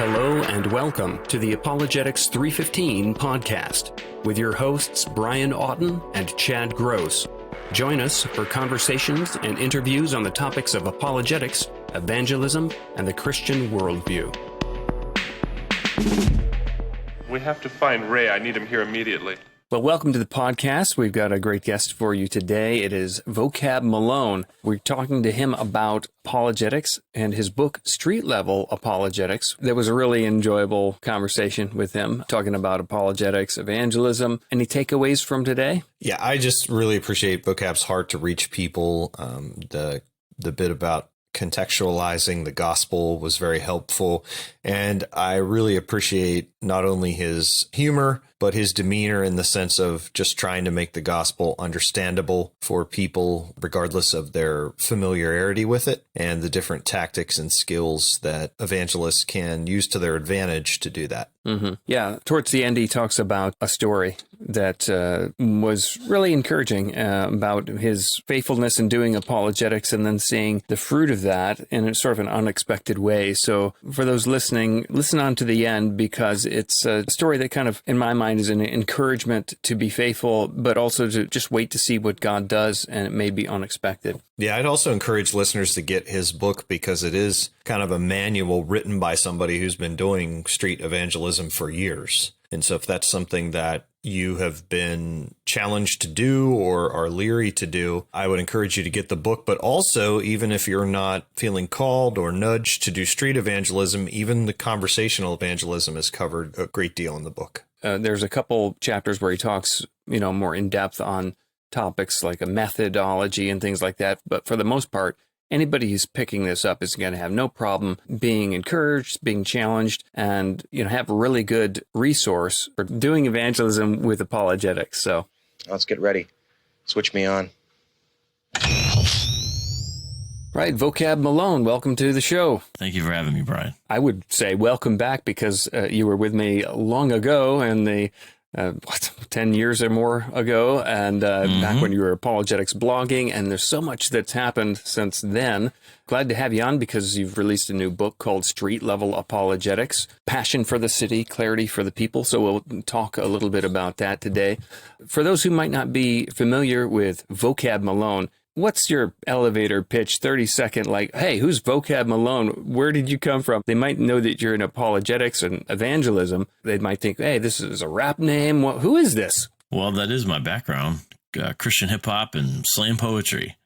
Hello and welcome to the Apologetics 315 podcast with your hosts Brian Auten and Chad Gross. Join us for conversations and interviews on the topics of apologetics, evangelism, and the Christian worldview. We have to find Ray. I need him here immediately. Well, welcome to the podcast. We've got a great guest for you today. It is Vocab Malone. We're talking to him about apologetics and his book, Street-Level Apologetics. That was a really enjoyable conversation with him, talking about apologetics, evangelism. Any takeaways from today? Yeah, I just really appreciate Vocab's heart to reach people. The bit about contextualizing the gospel was very helpful. And I really appreciate not only his humor, but his demeanor in the sense of just trying to make the gospel understandable for people, regardless of their familiarity with it, and the different tactics and skills that evangelists can use to their advantage to do that. Mm-hmm. Yeah, towards the end, he talks about a story that was really encouraging about his faithfulness in doing apologetics and then seeing the fruit of that in sort of an unexpected way. So for those listening, listen on to the end because it's a story that kind of, in my mind, is an encouragement to be faithful, but also to just wait to see what God does, and it may be unexpected. Yeah, I'd also encourage listeners to get his book because it is kind of a manual written by somebody who's been doing street evangelism for years. And so if that's something that you have been challenged to do or are leery to do, I would encourage you to get the book. But also, even if you're not feeling called or nudged to do street evangelism, even the conversational evangelism is covered a great deal in the book. There's a couple chapters where he talks, more in depth on topics like a methodology and things like that. But for the most part, anybody who's picking this up is going to have no problem being encouraged, being challenged, and have a really good resource for doing evangelism with apologetics. So let's get ready. Switch me on. Right, Vocab Malone, welcome to the show. Thank you for having me, Brian. I would say welcome back because you were with me long ago and 10 years or more ago, and back when you were apologetics blogging, and there's so much that's happened since then. Glad to have you on because you've released a new book called Street-Level Apologetics, Passion for the City, Clarity for the People. So we'll talk a little bit about that today. For those who might not be familiar with Vocab Malone, what's your elevator pitch, 30-second, like, hey, who's Vocab Malone? Where did you come from? They might know that you're in apologetics and evangelism. They might think, hey, this is a rap name. Who is this? Well, that is my background, Christian hip-hop and slam poetry.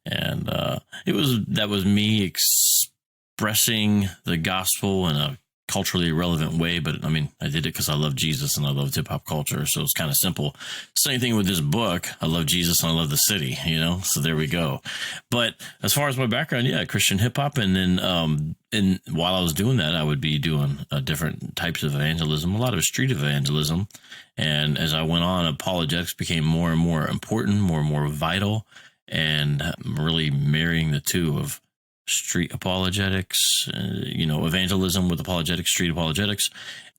And that was me expressing the gospel in a culturally relevant way, but I mean, I did it because I love Jesus and I loved hip hop culture, so it's kind of simple. Same thing with this book. I love Jesus and I love the city, so there we go. But as far as my background, yeah, Christian hip hop, and then and while I was doing that, I would be doing different types of evangelism, a lot of street evangelism. And as I went on, apologetics became more and more important, more and more vital, and really marrying the two of street apologetics, evangelism with apologetics, street apologetics.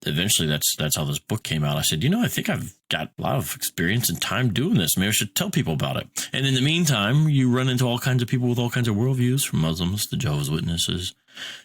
Eventually, that's how this book came out. I said, I think I've got a lot of experience and time doing this. Maybe I should tell people about it. And in the meantime, you run into all kinds of people with all kinds of worldviews, from Muslims to Jehovah's Witnesses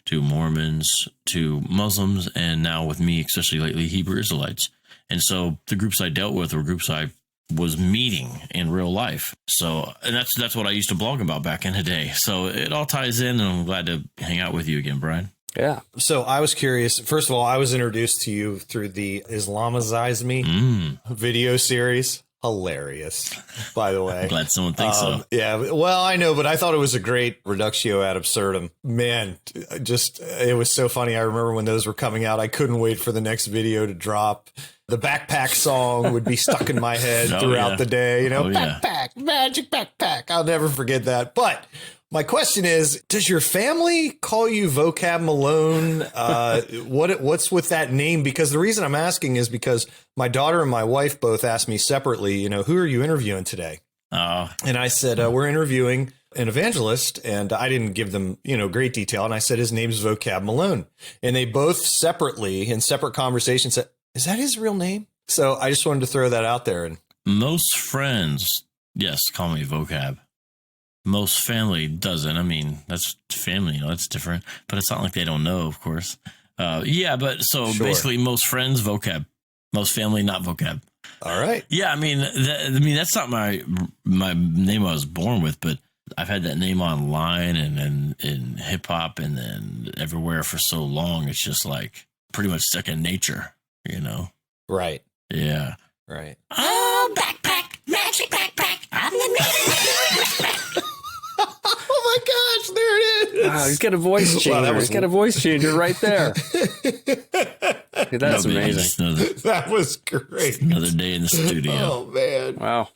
to Mormons to Muslims, and now with me, especially lately, Hebrew Israelites. And so the groups I dealt with were groups I was meeting in real life. So, and that's what I used to blog about back in the day. So it all ties in, and I'm glad to hang out with you again, Brian. Yeah. So I was curious. First of all, I was introduced to you through the Islamize Me video series. Hilarious, by the way. I'm glad someone thinks so. Yeah, well, I know, but I thought it was a great reductio ad absurdum. Man, it was so funny. I remember when those were coming out, I couldn't wait for the next video to drop. The backpack song would be stuck in my head throughout the day. Backpack, magic backpack. I'll never forget that. But my question is, does your family call you Vocab Malone? What's with that name? Because the reason I'm asking is because my daughter and my wife both asked me separately, who are you interviewing today? And I said, we're interviewing an evangelist, and I didn't give them, great detail. And I said, his name's Vocab Malone. And they both separately, in separate conversations, said, is that his real name? So I just wanted to throw that out there. And most friends, yes, call me Vocab. Most family doesn't. I mean, that's family, that's different. But it's not like they don't know, of course. Yeah, but so Sure. basically most friends, vocab. Most family, not vocab. All right. Yeah, I mean, that's not my name I was born with, but I've had that name online and in hip hop and then everywhere for so long. It's just like pretty much second nature, you know? Right. Yeah. Right. Oh, backpack, magic backpack. I'm the Oh my gosh, there it is. Wow, he's got a voice changer. He's got a voice changer right there. Hey, that's amazing. That was great. Another day in the studio. Oh man. Wow.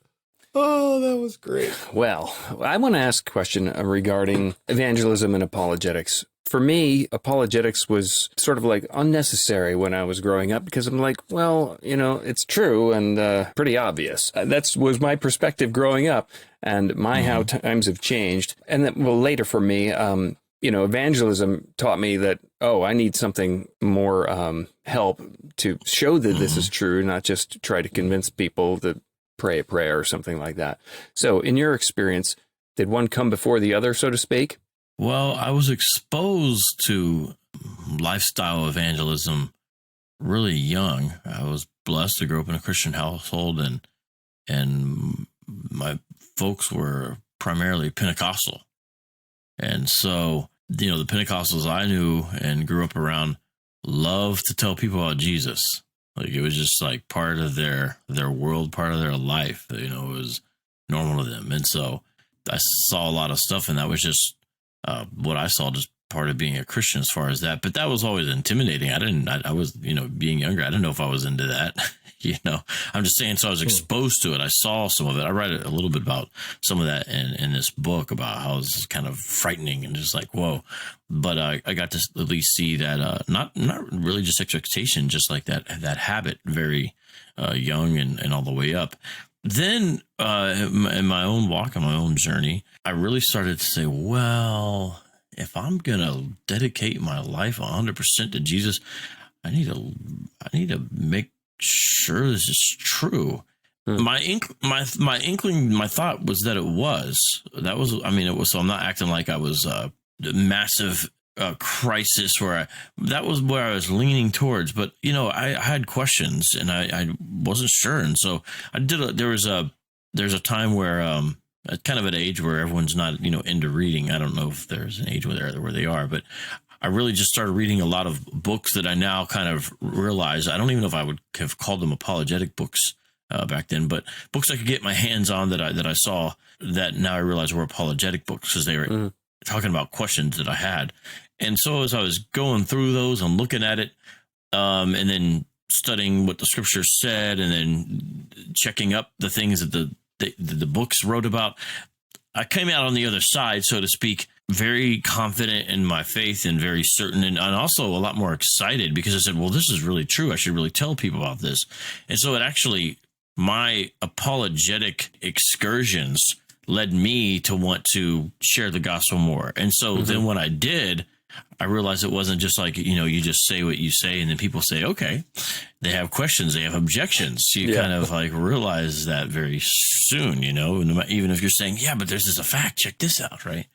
Oh, that was great. Well, I want to ask a question regarding evangelism and apologetics. For me, apologetics was sort of like unnecessary when I was growing up because I'm like, well, you know, it's true and pretty obvious. That was my perspective growing up, and how times have changed. And then, well, later for me, you know, evangelism taught me that, oh, I need something more help to show that this is true, not just try to convince people to pray a prayer or something like that. So in your experience, did one come before the other, so to speak? Well, I was exposed to lifestyle evangelism really young. I was blessed to grow up in a Christian household, and my folks were primarily Pentecostal. And so, you know, the Pentecostals I knew and grew up around loved to tell people about Jesus. Like it was just like part of their world, part of their life. You know, it was normal to them. And so I saw a lot of stuff, and that was just what I saw, just part of being a Christian as far as that. But that was always intimidating. I was, you know, being younger, I didn't know if I was into that. You know, I'm just saying, so I was exposed to it. I saw some of it. I write a little bit about some of that in this book about how it's kind of frightening and just like, whoa. But I got to at least see that, not really just expectation, just like that habit, very young and all the way up. Then in my own walk, on my own journey, I really started to say, well, if I'm going to dedicate my life 100% to Jesus, I need to make sure this is true. My inkling, my thought was that it was. That was, I mean, it was, so I'm not acting like I was a massive crisis that was where I was leaning towards. But, you know, I had questions and I wasn't sure. And so there's a time where, kind of an age where everyone's not, you know, into reading. I don't know if there's an age where they are, but I really just started reading a lot of books that I now kind of realize, I don't even know if I would have called them apologetic books back then, but books I could get my hands on that I saw that now I realize were apologetic books because they were talking about questions that I had. And so as I was going through those and looking at it, and then studying what the scripture said, and then checking up the things that the books wrote about, I came out on the other side, so to speak, very confident in my faith and very certain, and also a lot more excited because I said, well, this is really true. I should really tell people about this. And so it actually, my apologetic excursions led me to want to share the gospel more. And so then when I did, I realized it wasn't just like, you know, you just say what you say and then people say, okay, they have questions, they have objections. You kind of like realize that very soon, you know, even if you're saying, yeah, but there's a fact, check this out. Right.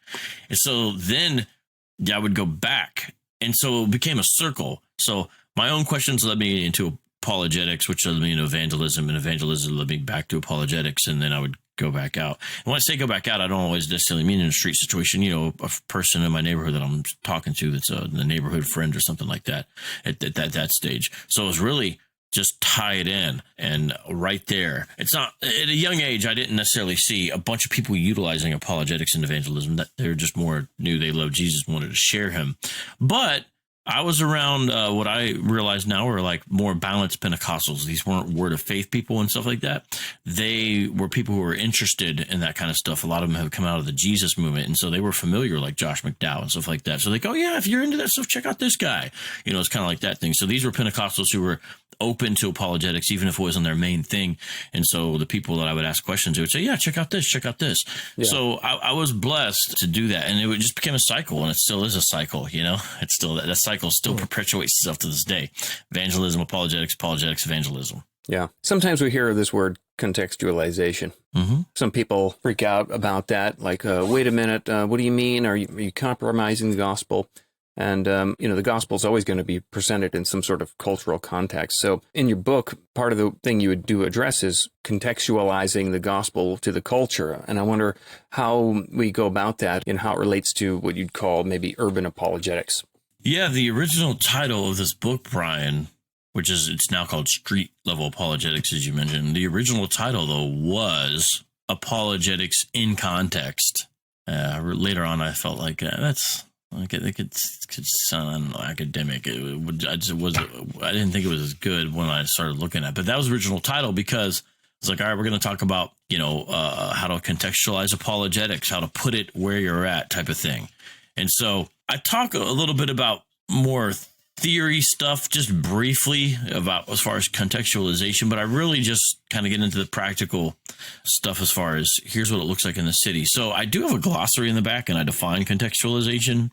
And so then I would go back. And so it became a circle. So my own questions led me into apologetics, which led me into evangelism, and evangelism led me back to apologetics. And then I would go back out. And when I say go back out, I don't always necessarily mean in a street situation, you know, a person in my neighborhood that I'm talking to that's a neighborhood friend or something like that at that stage. So it was really just tie it in, and right there. It's not at a young age. I didn't necessarily see a bunch of people utilizing apologetics and evangelism. That they're just more knew they loved Jesus, wanted to share him. But I was around what I realize now were like more balanced Pentecostals. These weren't word of faith people and stuff like that. They were people who were interested in that kind of stuff. A lot of them have come out of the Jesus movement. And so they were familiar, like Josh McDowell and stuff like that. So they go, yeah, if you're into that stuff, check out this guy. You know, it's kind of like that thing. So these were Pentecostals who were open to apologetics, even if it wasn't their main thing. And so the people that I would ask questions, they would say, yeah, check out this, check out this. Yeah. So I was blessed to do that. And it just became a cycle, and it still is a cycle, you know, it's still that cycle still perpetuates itself to this day. Evangelism, apologetics, evangelism. Yeah. Sometimes we hear this word contextualization. Some people freak out about that. Like, wait a minute, what do you mean? Are you compromising the gospel? And, the gospel is always going to be presented in some sort of cultural context. So in your book, part of the thing you would do address is contextualizing the gospel to the culture. And I wonder how we go about that and how it relates to what you'd call maybe urban apologetics. Yeah, the original title of this book, Brian, it's now called Street-Level Apologetics, as you mentioned. The original title, though, was Apologetics in Context. Later on, I felt like it could sound academic. I didn't think it was as good when I started looking at it. But that was the original title because it's like, all right, we're going to talk about, how to contextualize apologetics, how to put it where you're at type of thing. And so I talk a little bit about more theory stuff just briefly about as far as contextualization, but I really just kind of get into the practical stuff as far as here's what it looks like in the city. So I do have a glossary in the back and I define contextualization,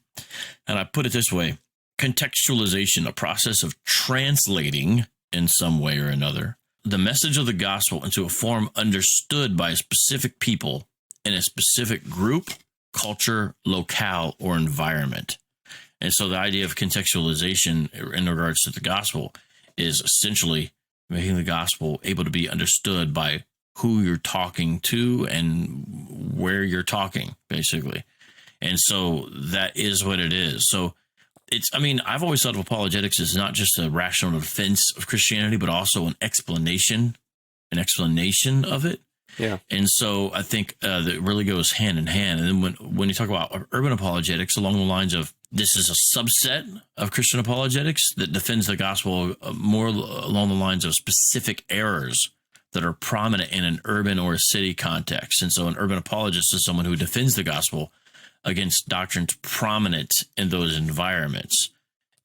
and I put it this way: contextualization, a process of translating in some way or another the message of the gospel into a form understood by a specific people in a specific group, culture, locale, or environment. And so the idea of contextualization in regards to the gospel is essentially making the gospel able to be understood by who you're talking to and where you're talking, basically. And so that is what it is. So I've always thought of apologetics as not just a rational defense of Christianity, but also an explanation of it. Yeah. And so I think that it really goes hand in hand. And then when you talk about urban apologetics, along the lines of this is a subset of Christian apologetics that defends the gospel more along the lines of specific errors that are prominent in an urban or a city context. And so an urban apologist is someone who defends the gospel against doctrines prominent in those environments.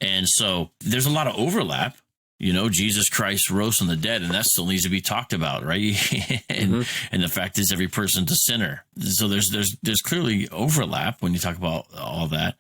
And so there's a lot of overlap. Jesus Christ rose from the dead, and that still needs to be talked about, right? And the fact is, every person's a sinner. So there's clearly overlap when you talk about all that.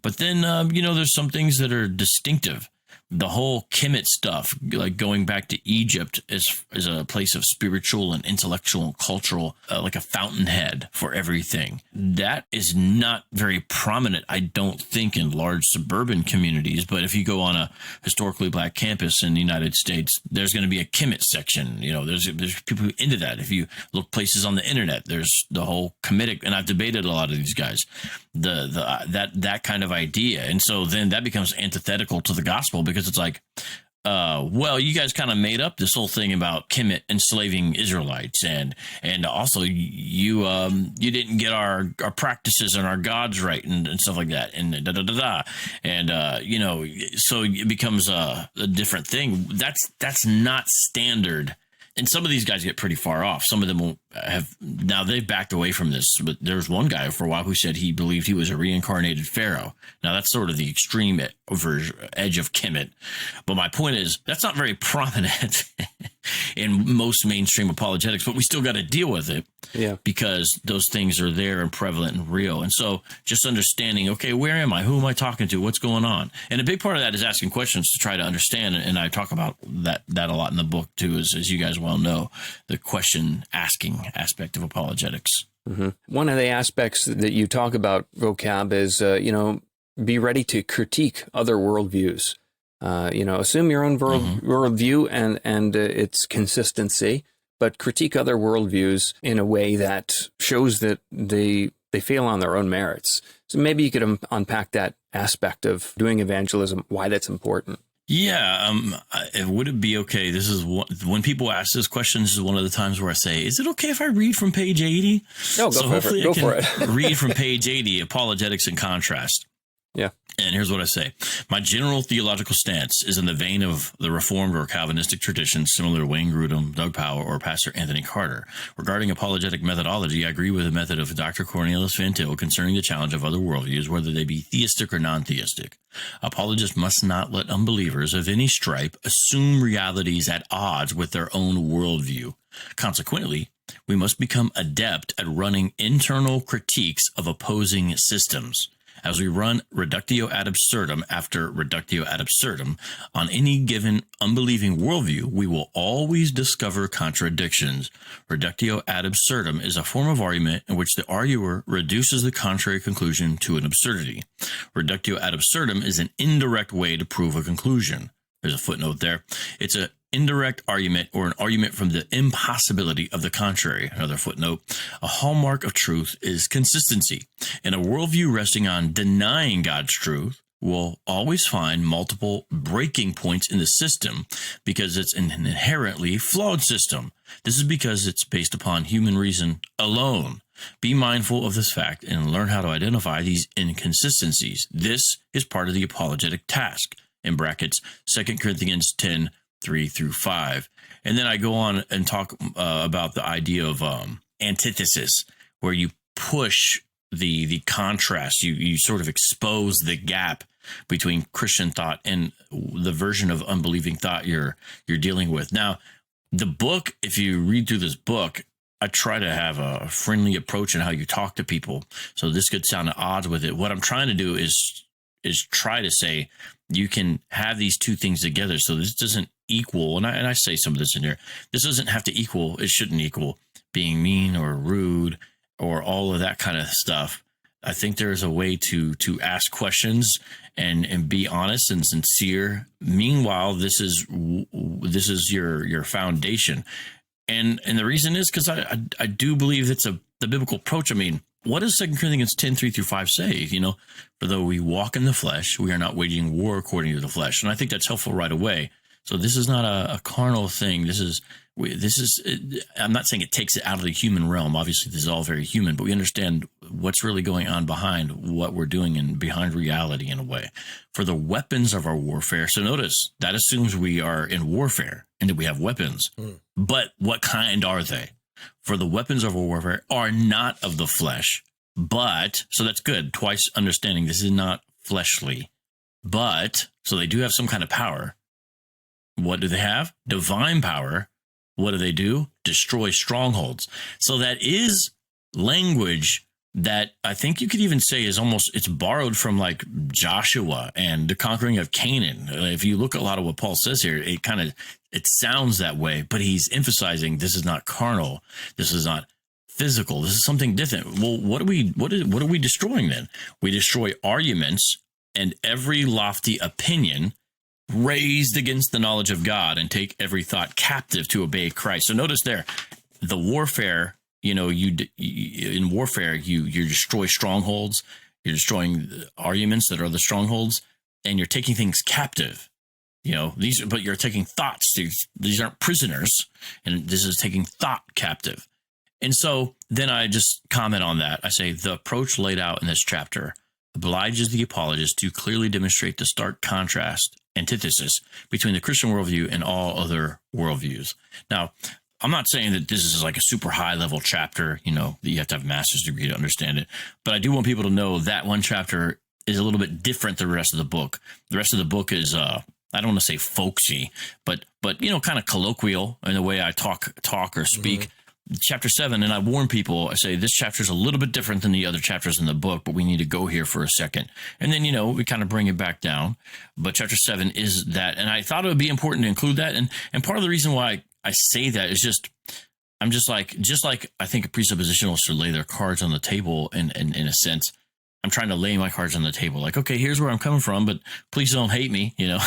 But then, there's some things that are distinctive. The whole Kemet stuff, like going back to Egypt, is a place of spiritual and intellectual and cultural, like a fountainhead for everything. That is not very prominent, I don't think, in large suburban communities. But if you go on a historically black campus in the United States, there's going to be a Kemet section. There's people who into that. If you look places on the internet, there's the whole Kemetic, and I've debated a lot of these guys, that kind of idea. And so then that becomes antithetical to the gospel, because it's like, you guys kind of made up this whole thing about Kemet enslaving Israelites, and also you didn't get our practices and our gods right, and stuff like that, and so it becomes a different thing. That's not standard. And some of these guys get pretty far off. Some of them will have, now they've backed away from this, but there's one guy for a while who said he believed he was a reincarnated pharaoh. Now that's sort of the extreme edge of Kemet. But my point is, that's not very prominent in most mainstream apologetics, but we still got to deal with it. Yeah. Because those things are there and prevalent and real. And so just understanding, okay, where am I? Who am I talking to? What's going on? And a big part of that is asking questions to try to understand. And I talk about that a lot in the book too, as you guys well know, the question asking aspect of apologetics. Mm-hmm. One of the aspects that you talk about, Vocab, is, be ready to critique other worldviews. Assume your own worldview and its consistency, but critique other worldviews in a way that shows that they fail on their own merits. So maybe you could unpack that aspect of doing evangelism, why that's important. Yeah. Would it be okay? This is when people ask this question, this is one of the times where I say, is it okay if I read from page 80? No, go for it. Read from page 80, Apologetics in Contrast. Yeah. And here's what I say. My general theological stance is in the vein of the Reformed or Calvinistic traditions similar to Wayne Grudem, Doug Powell, or Pastor Anthony Carter. Regarding apologetic methodology, I agree with the method of Dr. Cornelius Van Til concerning the challenge of other worldviews, whether they be theistic or non-theistic. Apologists must not let unbelievers of any stripe assume realities at odds with their own worldview. Consequently, we must become adept at running internal critiques of opposing systems. As we run reductio ad absurdum after reductio ad absurdum on any given unbelieving worldview, we will always discover contradictions. Reductio ad absurdum is a form of argument in which the arguer reduces the contrary conclusion to an absurdity. Reductio ad absurdum is an indirect way to prove a conclusion. There's a footnote there. It's an indirect argument or an argument from the impossibility of the contrary. Another footnote. A hallmark of truth is consistency. In a worldview resting on denying God's truth, we'll always find multiple breaking points in the system because it's an inherently flawed system. This is because it's based upon human reason alone. Be mindful of this fact and learn how to identify these inconsistencies. This is part of the apologetic task. In brackets, 2 Corinthians 10, 3 through 5. And then I go on and talk about the idea of antithesis, where you push the contrast, you sort of expose the gap between Christian thought and the version of unbelieving thought you're dealing with. Now, the book, if you read through this book, I try to have a friendly approach in how you talk to people. So this could sound at odds with it. What I'm trying to do is try to say you can have these two things together. So this doesn't equal, and I say some of this in here, this doesn't have to equal, it shouldn't equal being mean or rude or all of that kind of stuff. I think there's a way to ask questions and be honest and sincere. Meanwhile, this is your foundation. And the reason is because I do believe it's the biblical approach. I mean, what does 2 Corinthians 10, 3 through 5 say? You know, for though we walk in the flesh, we are not waging war according to the flesh. And I think that's helpful right away. So this is not a carnal thing. This is, I'm not saying it takes it out of the human realm. Obviously, this is all very human, but we understand what's really going on behind what we're doing and behind reality in a way. For the weapons of our warfare. So notice that assumes we are in warfare and that we have weapons. But what kind are they? For the weapons of our warfare are not of the flesh, but, so that's good. Twice understanding this is not fleshly, but, so they do have some kind of power. What do they have? Divine power. What do? Destroy strongholds. So that is language that I think you could even say is almost, it's borrowed from like Joshua and the conquering of Canaan. If you look at a lot of what Paul says here, it sounds that way, but he's emphasizing this is not carnal. This is not physical. This is something different. Well, what are we destroying then? We destroy arguments and every lofty opinion raised against the knowledge of God and take every thought captive to obey Christ. So notice there, the warfare, you know, in warfare, you destroy strongholds, you're destroying arguments that are the strongholds, and you're taking things captive. You know, but you're taking thoughts. These aren't prisoners, and this is taking thought captive. And so then I just comment on that. I say the approach laid out in this chapter obliges the apologist to clearly demonstrate the stark contrast, antithesis between the Christian worldview and all other worldviews. Now, I'm not saying that this is like a super high level chapter, you know, that you have to have a master's degree to understand it. But I do want people to know that one chapter is a little bit different than the rest of the book. The rest of the book is, I don't want to say folksy, but you know, kind of colloquial in the way I talk or speak. Mm-hmm. Chapter 7, and I warn people, I say this chapter is a little bit different than the other chapters in the book, but we need to go here for a second. And then, you know, we kind of bring it back down. But chapter 7 is that, and I thought it would be important to include that. And part of the reason why I say that is I'm just like I think a presuppositional should lay their cards on the table in a sense. I'm trying to lay my cards on the table. Like, okay, here's where I'm coming from, but please don't hate me, you know.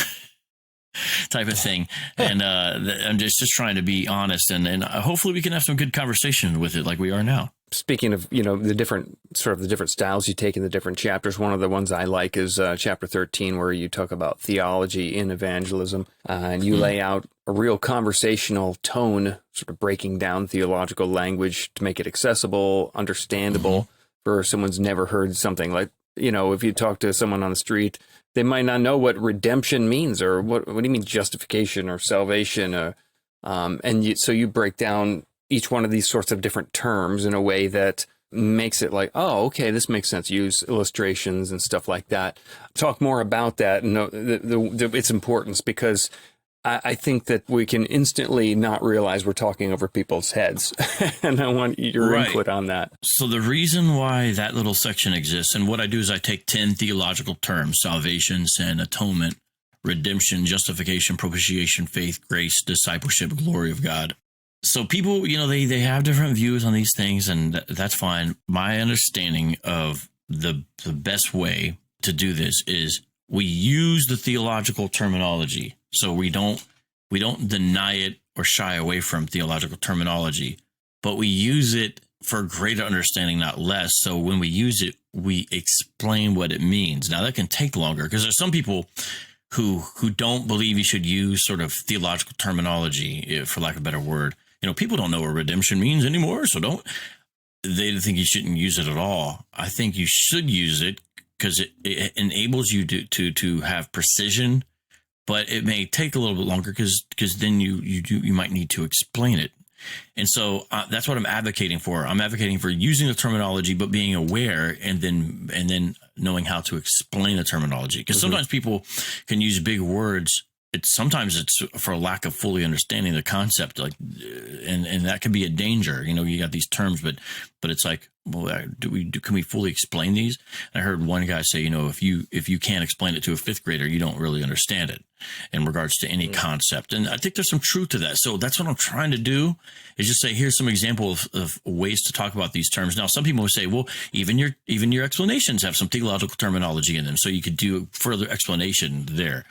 Type of thing. And I'm just trying to be honest and hopefully we can have some good conversation with it like we are now. Speaking of, you know, the different styles you take in the different chapters, one of the ones I like is chapter 13, where you talk about theology in evangelism, and you lay out a real conversational tone, sort of breaking down theological language to make it accessible, understandable for someone's never heard something. Like, you know, if you talk to someone on the street, they might not know what redemption means, or what do you mean justification or salvation, so you break down each one of these sorts of different terms in a way that makes it like, oh, okay, this makes sense. Use illustrations and stuff like that. Talk more about that and its importance, because I think that we can instantly not realize we're talking over people's heads. And I want your input on that. So the reason why that little section exists, and what I do is I take 10 theological terms: salvation, sin, atonement, redemption, justification, propitiation, faith, grace, discipleship, glory of God. So people, they have different views on these things, and that's fine. My understanding of the best way to do this is we use the theological terminology. So we don't deny it or shy away from theological terminology, but we use it for greater understanding, not less. So when we use it, we explain what it means. Now that can take longer, because there's some people who don't believe you should use sort of theological terminology, for lack of a better word. People don't know what redemption means anymore, so they think you shouldn't use it at all. I think you should use it because it enables you to have precision, but it may take a little bit longer because then you might need to explain it. And so that's what I'm advocating for. I'm advocating for using the terminology, but being aware and then knowing how to explain the terminology. Because sometimes people can use big words. Sometimes it's for a lack of fully understanding the concept, and that can be a danger. You got these terms, but it's like, well, can we fully explain these? And I heard one guy say, if you can't explain it to a fifth grader, you don't really understand it in regards to any concept. And I think there's some truth to that. So that's what I'm trying to do, is just say, here's some example of ways to talk about these terms. Now, some people will say, well, even your explanations have some theological terminology in them, so you could do further explanation there.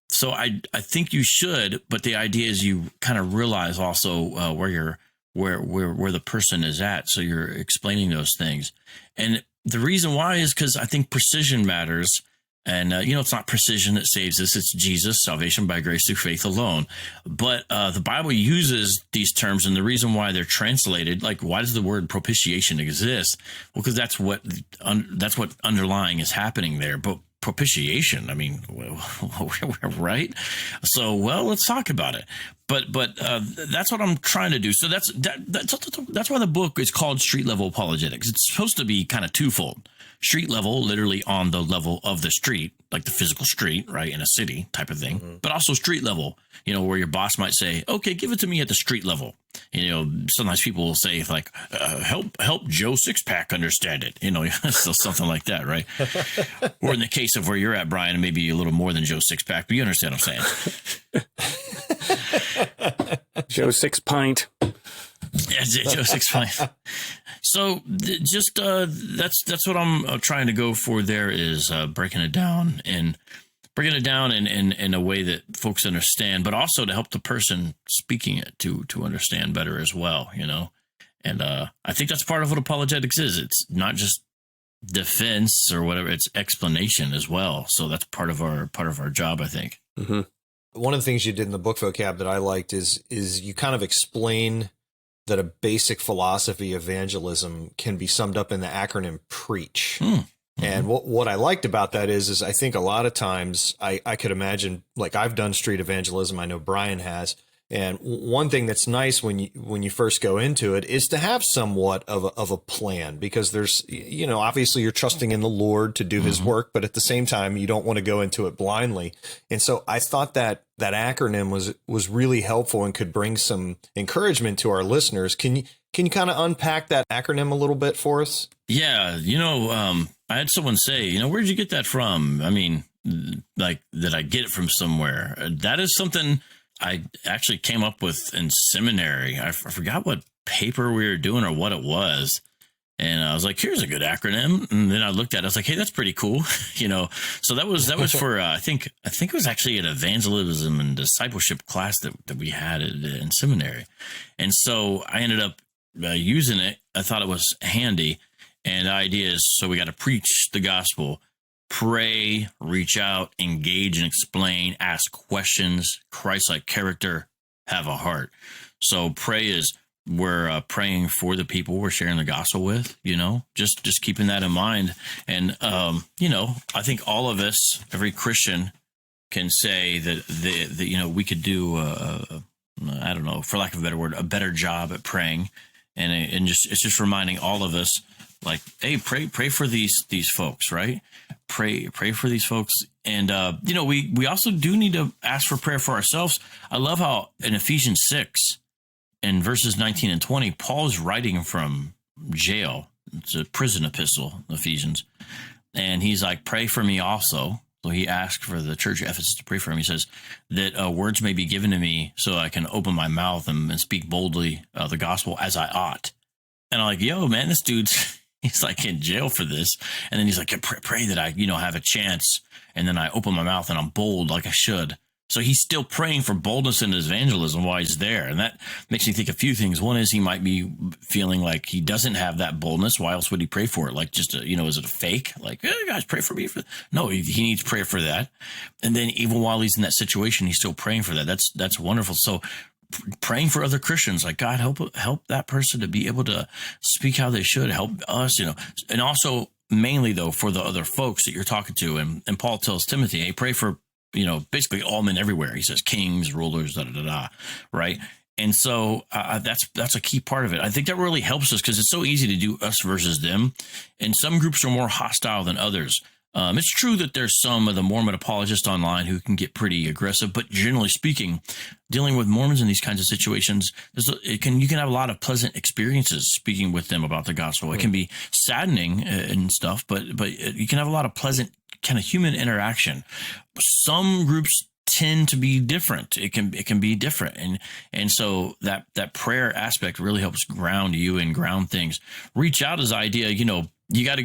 So I think you should, but the idea is you kind of realize also where the person is at. So you're explaining those things. And the reason why is because I think precision matters. And, it's not precision that saves us. It's Jesus, salvation by grace through faith alone. But the Bible uses these terms, and the reason why they're translated, like, why does the word propitiation exist? Well, because that's what underlying is happening there. But propitiation, I mean, right? So, let's talk about it. But that's what I'm trying to do. So that's why the book is called Street-Level Apologetics. It's supposed to be kind of twofold. Street level, literally on the level of the street, like the physical street, right, in a city type of thing, but also street level, where your boss might say, okay, give it to me at the street level. Sometimes people will say, like, help Joe Sixpack understand it, so something like that, right? Or in the case of where you're at, Brian, maybe a little more than Joe Sixpack, but you understand what I'm saying. Joe Six Pint. Yeah, Joe Six Pint. So just that's what I'm trying to go for. There is breaking it down in a way that folks understand, but also to help the person speaking it to understand better as well. And I think that's part of what apologetics is. It's not just defense or whatever; it's explanation as well. So that's part of our job, I think. Mm-hmm. One of the things you did in the book, Vocab, that I liked is you kind of explain that a basic philosophy of evangelism can be summed up in the acronym PREACH. Mm-hmm. And what I liked about that is I think a lot of times I could imagine, like, I've done street evangelism. I know Brian has. And one thing that's nice when you first go into it is to have somewhat of a plan, because there's, obviously you're trusting in the Lord to do his work, but at the same time, you don't want to go into it blindly. And so I thought that acronym was really helpful and could bring some encouragement to our listeners. Can you kind of unpack that acronym a little bit for us? Yeah. I had someone say, where'd you get that from? I mean, like, did I get it from somewhere? That is something I actually came up with in seminary. I forgot what paper we were doing or what it was. And I was like, here's a good acronym. And then I looked at it. I was like, hey, that's pretty cool. So that was for, I think it was actually an evangelism and discipleship class that we had in seminary. And so I ended up using it. I thought it was handy. And the idea is, so we got to preach the gospel, pray, reach out, engage and explain, ask questions, Christ-like character, have a heart. So pray is we're praying for the people we're sharing the gospel with, just keeping that in mind. And, I think all of us, every Christian, can say that we could do, I don't know, for lack of a better word, a better job at praying. And it's just reminding all of us Like, hey, pray for these folks, right? Pray for these folks. And, we also do need to ask for prayer for ourselves. I love how in Ephesians 6, in verses 19 and 20, Paul's writing from jail. It's a prison epistle, Ephesians. And he's like, pray for me also. So he asked for the church of Ephesus to pray for him. He says that words may be given to me so I can open my mouth and speak boldly the gospel as I ought. And I'm like, yo, man, this dude's, he's like in jail for this. And then he's like, pray that I, have a chance. And then I open my mouth and I'm bold like I should. So he's still praying for boldness in his evangelism while he's there. And that makes me think a few things. One is he might be feeling like he doesn't have that boldness. Why else would he pray for it? Like just, is it a fake? Like, hey, guys, pray for me. No, he needs prayer for that. And then even while he's in that situation, he's still praying for that. That's wonderful. So praying for other Christians, like God, help that person to be able to speak how they should, help us, and also mainly though, for the other folks that you're talking to. And Paul tells Timothy, hey, pray for, basically all men everywhere. He says kings, rulers, right? And so that's a key part of it. I think that really helps us because it's so easy to do us versus them. And some groups are more hostile than others. It's true that there's some of the Mormon apologists online who can get pretty aggressive, but generally speaking, dealing with Mormons in these kinds of situations, you can have a lot of pleasant experiences speaking with them about the gospel. It can be saddening and stuff, but you can have a lot of pleasant kind of human interaction. Some groups tend to be different. It can be different. And so that prayer aspect really helps ground you and ground things. Reach out is the idea, you got to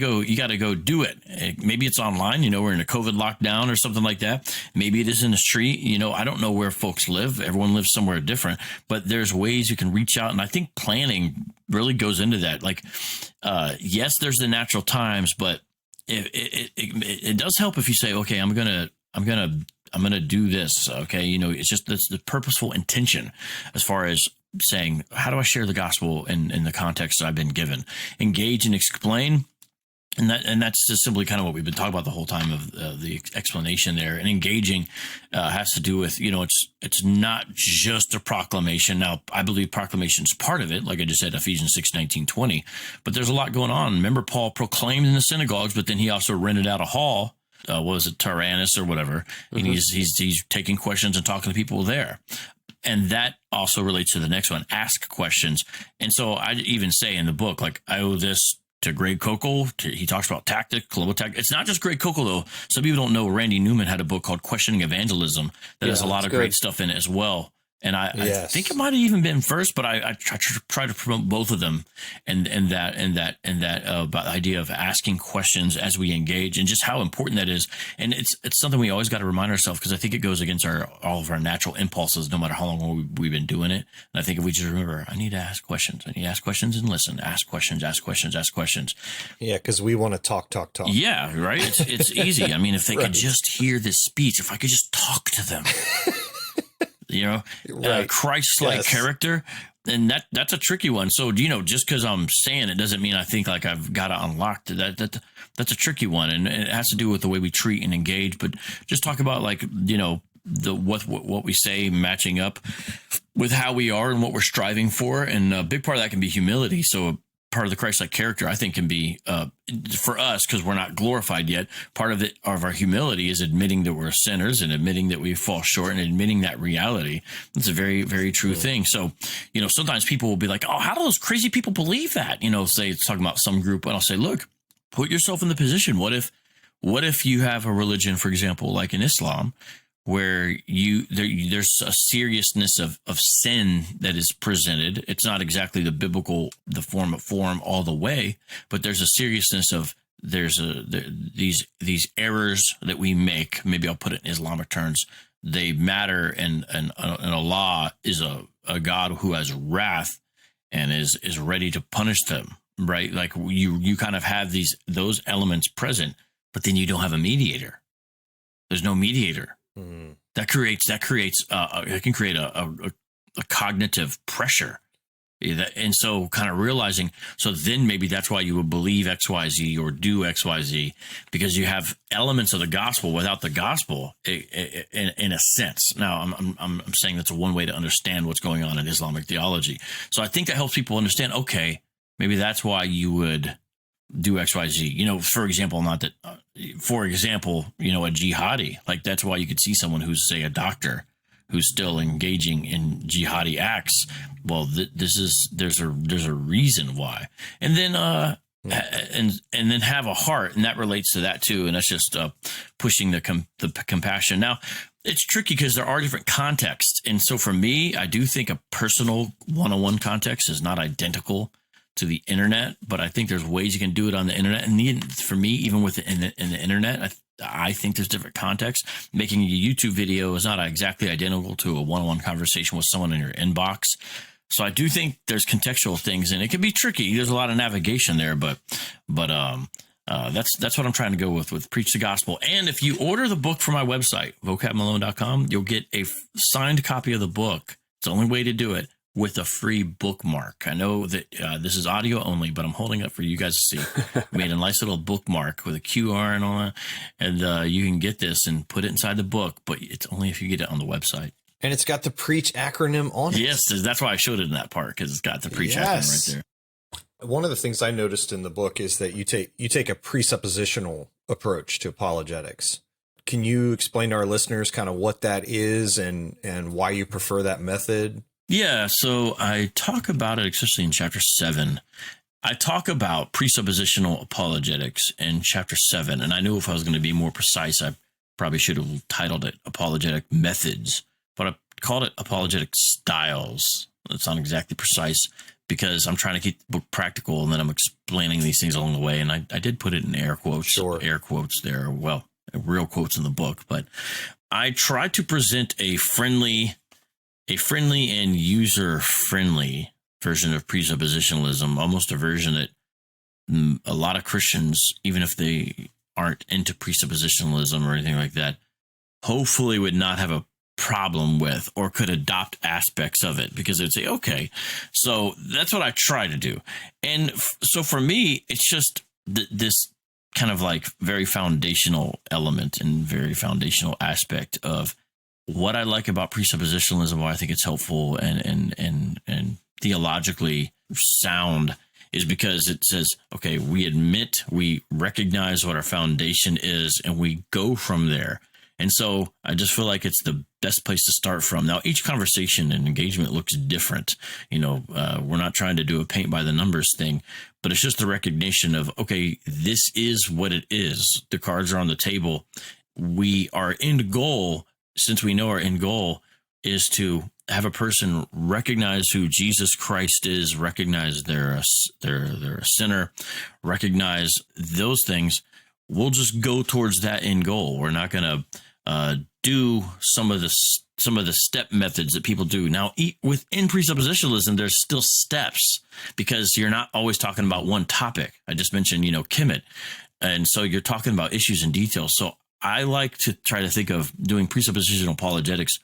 go do it. Maybe it's online, we're in a COVID lockdown or something like that. Maybe it is in the street. I don't know where folks live. Everyone lives somewhere different, but there's ways you can reach out. And I think planning really goes into that. Like, yes, there's the natural times, but it does help if you say, okay, I'm gonna do this. Okay, it's just that's the purposeful intention as far as saying, how do I share the gospel in the context I've been given? Engage and explain. And that's just simply kind of what we've been talking about the whole time of the explanation there. And engaging has to do with, it's not just a proclamation. Now, I believe proclamation is part of it, like I just said, Ephesians 6, 19, 20. But there's a lot going on. Remember, Paul proclaimed in the synagogues, but then he also rented out a hall. What was it, Tyrannus or whatever? Mm-hmm. And he's taking questions and talking to people there. And that also relates to the next one, ask questions. And so I even say in the book, like, I owe this to Greg Koukl. He talks about global tactics. It's not just Greg Koukl, though. Some people don't know Randy Newman had a book called Questioning Evangelism that has a lot of great stuff in it as well. And I think it might have even been first, but I try to promote both of them and that about the idea of asking questions as we engage and just how important that is. And it's something we always got to remind ourselves because I think it goes against all of our natural impulses, no matter how long we've been doing it. And I think if we just remember, I need to ask questions. I need to ask questions and listen. Ask questions, ask questions, ask questions. Yeah, because we want to talk. Yeah, right. It's easy. I mean, if they could just hear this speech, if I could just talk to them. Right. Christ-like character, and that's a tricky one. So, just because I'm saying it doesn't mean I think like I've got to unlock that. That's a tricky one, and it has to do with the way we treat and engage. But just talk about like what we say matching up with how we are and what we're striving for, and a big part of that can be humility. So part of the Christ-like character, I think, can be for us because we're not glorified yet. Part of our humility is admitting that we're sinners and admitting that we fall short and admitting that reality. It's a very, very true thing. So, sometimes people will be like, "Oh, how do those crazy people believe that?" Say it's talking about some group, and I'll say, "Look, put yourself in the position. What if you have a religion, for example, like in Islam?" where there's a seriousness of sin that is presented. It's not exactly the form all the way, but there's a seriousness of these errors that we make. Maybe I'll put it in Islamic terms. They matter, and Allah is a God who has wrath and is ready to punish them. Right? Like you kind of have those elements present, but then you don't have a mediator. There's no mediator. That creates it can create a cognitive pressure. And so kind of realizing, so then maybe that's why you would believe XYZ or do XYZ, because you have elements of the gospel without the gospel in a sense. Now, I'm saying that's one way to understand what's going on in Islamic theology. So I think that helps people understand, okay, maybe that's why you would do X, Y, Z. You know, for example, a jihadi, like that's why you could see someone who's, say, a doctor who's still engaging in jihadi acts. Well, there's a reason why. And then and then have a heart, and that relates to that too. And that's just pushing the compassion. Now, it's tricky because there are different contexts. And so for me, I do think a personal one-on-one context is not identical to the internet, but I think there's ways you can do it on the internet. And for me, even with in the internet, I think there's different contexts. Making a YouTube video is not exactly identical to a one-on-one conversation with someone in your inbox. So I do think there's contextual things, and it can be tricky. There's a lot of navigation there, but that's what I'm trying to go with Preach the Gospel. And if you order the book from my website, vocabmalone.com, you'll get a signed copy of the book. It's the only way to do it, with a free bookmark. I know that this is audio only, but I'm holding it for you guys to see. Made a nice little bookmark with a QR and all that. And you can get this and put it inside the book, but it's only if you get it on the website. And it's got the Preach acronym on it. Yes, that's why I showed it in that part, because it's got the Preach acronym right there. One of the things I noticed in the book is that you take a presuppositional approach to apologetics. Can you explain to our listeners kind of what that is and why you prefer that method? Yeah, so I talk about it, especially in chapter 7. I talk about presuppositional apologetics in chapter 7, and I knew if I was going to be more precise, I probably should have titled it Apologetic Methods, but I called it Apologetic Styles. That's not exactly precise, because I'm trying to keep the book practical, and then I'm explaining these things along the way, and I did put it in air quotes. Sure. Air quotes there, well, real quotes in the book, but I try to present a friendly and user-friendly version of presuppositionalism, almost a version that a lot of Christians, even if they aren't into presuppositionalism or anything like that, hopefully would not have a problem with or could adopt aspects of it, because they'd say, okay, so that's what I try to do. And so for me, it's just this kind of like very foundational element and very foundational aspect of what I like about presuppositionalism, why I think it's helpful and theologically sound, is because it says, okay, we recognize what our foundation is, and we go from there. And so I just feel like it's the best place to start from. Now, each conversation and engagement looks different. You know, we're not trying to do a paint by the numbers thing, but it's just the recognition of, okay, this is what it is. The cards are on the table. Our end goal, since we know our end goal is to have a person recognize who Jesus Christ is, recognize they're a sinner, recognize those things, we'll just go towards that end goal. We're not going to do some of the step methods that people do. Now, within presuppositionalism, there's still steps, because you're not always talking about one topic. I just mentioned, Kemet. And so you're talking about issues and details. So I like to try to think of doing presuppositional apologetics.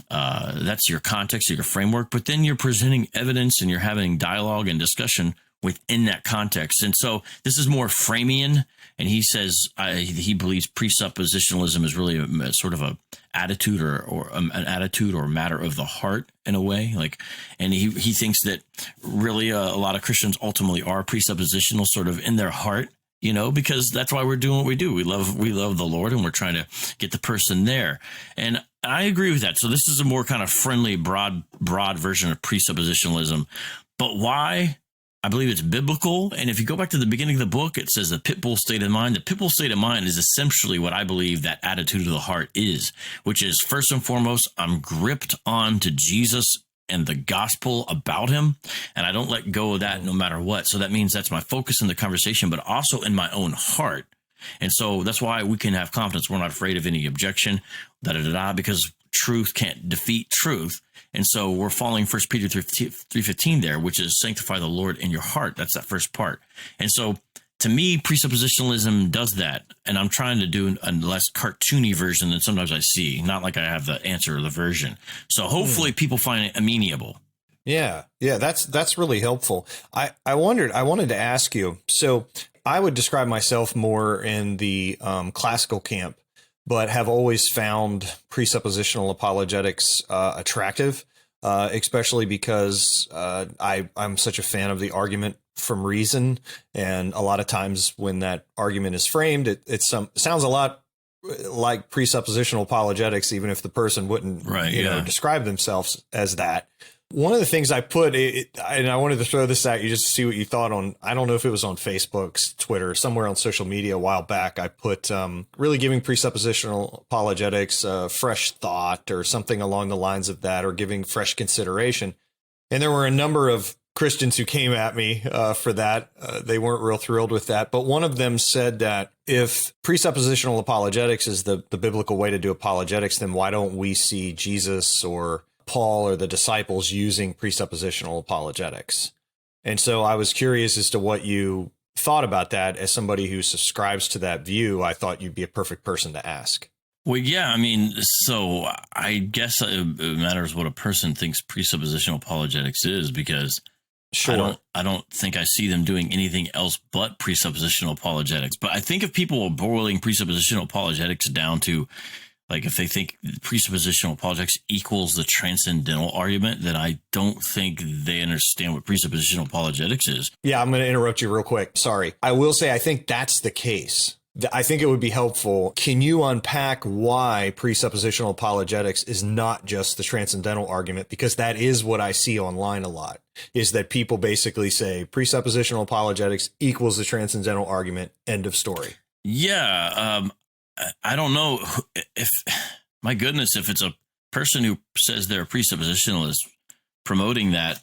That's your context, your framework, but then you're presenting evidence and you're having dialogue and discussion within that context. And so this is more Framian, and he says he believes presuppositionalism is really a sort of a attitude or an attitude or matter of the heart in a way. And he thinks that really a lot of Christians ultimately are presuppositional sort of in their heart. Because that's why we're doing what we do. We love the Lord, and we're trying to get the person there. And I agree with that. So this is a more kind of friendly, broad version of presuppositionalism. But why? I believe it's biblical. And if you go back to the beginning of the book, it says the pit bull state of mind. The pit bull state of mind is essentially what I believe that attitude of the heart is, which is first and foremost, I'm gripped on to Jesus and the gospel about him, and I don't let go of that no matter what. So that means that's my focus in the conversation, but also in my own heart. And so that's why we can have confidence. We're not afraid of any objection, because truth can't defeat truth. And so we're following 1 Peter 3:15 there, which is sanctify the Lord in your heart. That's that first part. And so to me, presuppositionalism does that, and I'm trying to do a less cartoony version than sometimes I see, not like I have the answer or the version. So hopefully people find it amenable. Yeah, that's really helpful. I wanted to ask you, so I would describe myself more in the classical camp, but have always found presuppositional apologetics attractive, especially because I'm such a fan of the argument from reason. And a lot of times when that argument is framed, it sounds a lot like presuppositional apologetics, even if the person wouldn't describe themselves as that. One of the things I put, and I wanted to throw this at you just to see what you thought on, I don't know if it was on Facebook, Twitter, somewhere on social media a while back, I put really giving presuppositional apologetics fresh thought or something along the lines of that, or giving fresh consideration. And there were a number of Christians who came at me for that. They weren't real thrilled with that. But one of them said that if presuppositional apologetics is the biblical way to do apologetics, then why don't we see Jesus or Paul or the disciples using presuppositional apologetics? And so I was curious as to what you thought about that. As somebody who subscribes to that view, I thought you'd be a perfect person to ask. Well, yeah, I mean, so I guess it matters what a person thinks presuppositional apologetics is, because sure, I don't think I see them doing anything else but presuppositional apologetics. But I think if people are boiling presuppositional apologetics down to, like, if they think presuppositional apologetics equals the transcendental argument, then I don't think they understand what presuppositional apologetics is. Yeah, I'm going to interrupt you real quick. Sorry. I will say I think that's the case. I think it would be helpful. Can you unpack why presuppositional apologetics is not just the transcendental argument? Because that is what I see online a lot, is that people basically say presuppositional apologetics equals the transcendental argument, end of story. Yeah, I don't know if, my goodness, if it's a person who says they're a presuppositionalist promoting that,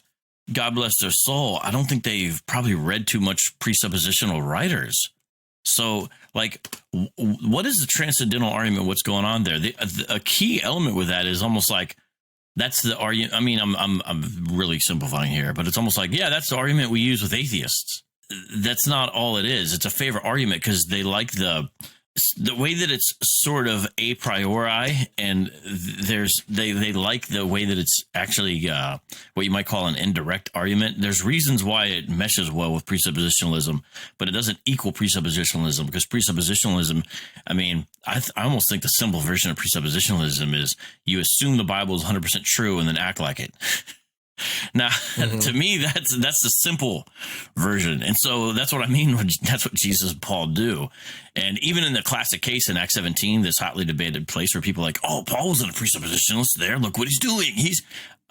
God bless their soul, I don't think they've probably read too much presuppositional writers. So, like, what is the transcendental argument? What's going on there? A key element with that is almost like that's the argument. I mean, I'm really simplifying here, but it's almost like, yeah, that's the argument we use with atheists. That's not all it is. It's a favorite argument because they like the way that it's sort of a priori, and they like the way that it's actually what you might call an indirect argument. There's reasons why it meshes well with presuppositionalism, but it doesn't equal presuppositionalism, because presuppositionalism, I mean, I almost think the simple version of presuppositionalism is you assume the Bible is 100% true and then act like it. Now, to me, that's the simple version. And so that's what I mean. That's what Jesus and Paul do. And even in the classic case in Acts 17, this hotly debated place where people are like, oh, Paul wasn't a presuppositionalist there. Look what he's doing.